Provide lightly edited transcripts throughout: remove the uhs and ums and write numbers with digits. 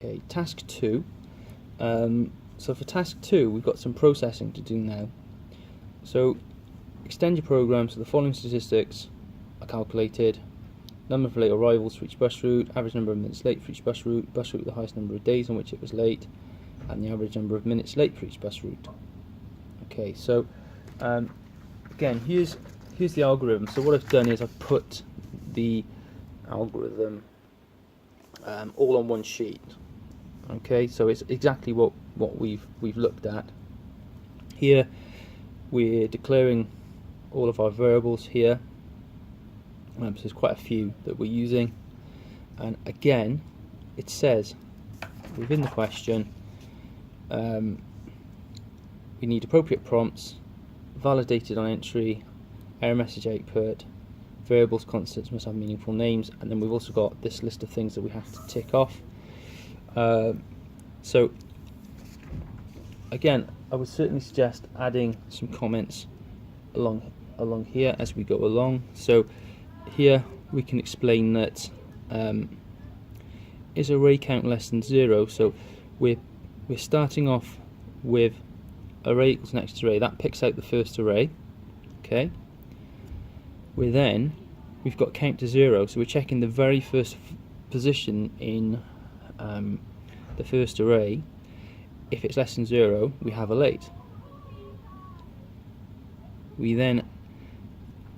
Okay, task 2. So for task 2, we've got some processing to do now. So extend your program so the following statistics are calculated: number of late arrivals for each bus route, average number of minutes late for each bus route with the highest number of days on which it was late, and the average number of minutes late for each bus route. Okay, so again, here's the algorithm. So what I've done is I've put the algorithm all on one sheet. Okay, so it's exactly what we've looked at. Here we're declaring all of our variables here. So there's quite a few that we're using, and again it says within the question we need appropriate prompts, validated on entry, error message output, variables constants must have meaningful names, and then we've also got this list of things that we have to tick off. So again, I would certainly suggest adding some comments along here as we go along. So here we can explain that is array count less than 0. So we're starting off with array equals next array. That picks out the first array. Okay. We've got count to 0, so we're checking the very first position in the first array. If it's less than 0, we have a late. We then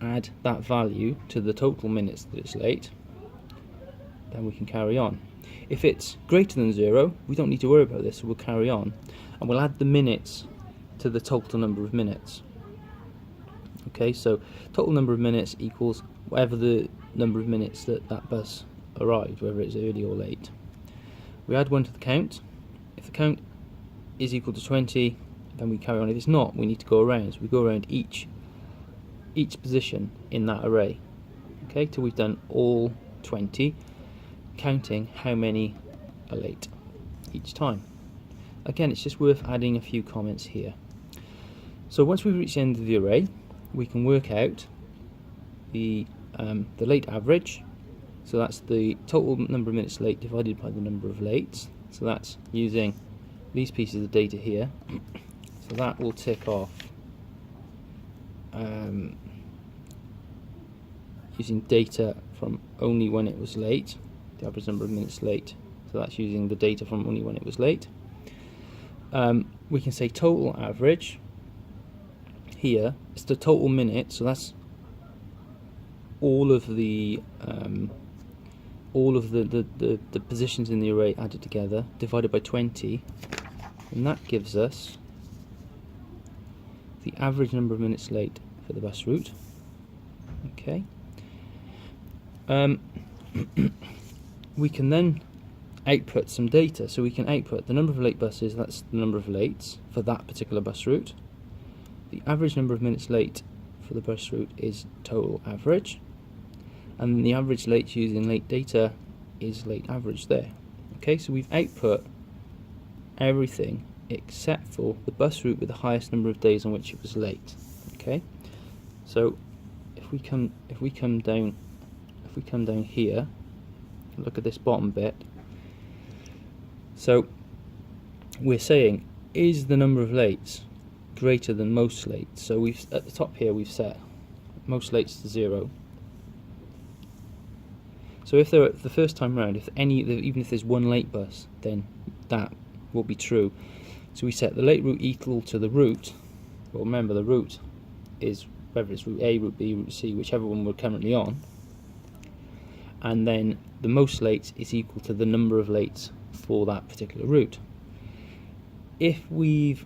add that value to the total minutes that it's late, then we can carry on. If it's greater than 0, we don't need to worry about this, so we'll carry on, and we'll add the minutes to the total number of minutes. Okay, so total number of minutes equals whatever the number of minutes that bus arrived, whether it's early or late. We add 1 to the count. If the count is equal to 20, then we carry on. If it's not, we need to go around. So we go around each position in that array, okay, till we've done all 20, counting how many are late each time. Again, it's just worth adding a few comments here. So once we've reached the end of the array, we can work out the late average. So that's the total number of minutes late divided by the number of lates. So that's using these pieces of data here. So that will tick off using data from only when it was late, the average number of minutes late. So that's using the data from only when it was late. We can say total average. Here it's the total minute, so that's all of the positions in the array added together, divided by 20, and that gives us the average number of minutes late for the bus route. Okay. We can then output some data, so we can output the number of late buses, that's the number of lates for that particular bus route. The average number of minutes late for the bus route is total average, and the average late using late data is late average there. Okay, so we've output everything except for the bus route with the highest number of days on which it was late. Okay, so if we come down here, look at this bottom bit. So we're saying, is the number of lates greater than most lates? So we've at the top here we've set most lates to 0. So if they're the first time round, even if there's one late bus, then that will be true. So we set the late route equal to the route. Well, remember the route is whether it's route A, route B, route C, whichever one we're currently on. And then the most lates is equal to the number of lates for that particular route. If we've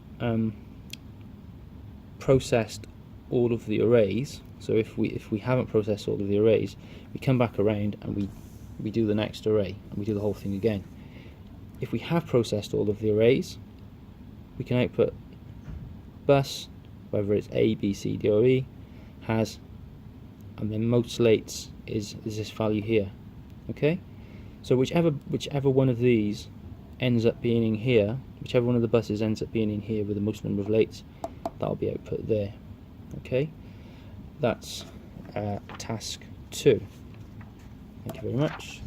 processed all of the arrays, so if we haven't processed all of the arrays, we come back around and we do the next array and we do the whole thing again. If we have processed all of the arrays, we can output bus, whether it's A, B, C, D or E, has, and then most lates is this value here. Okay, so whichever one of these ends up being in here, whichever one of the buses ends up being in here with the most number of lates, that'll be output there. Okay, that's task 2. Thank you very much.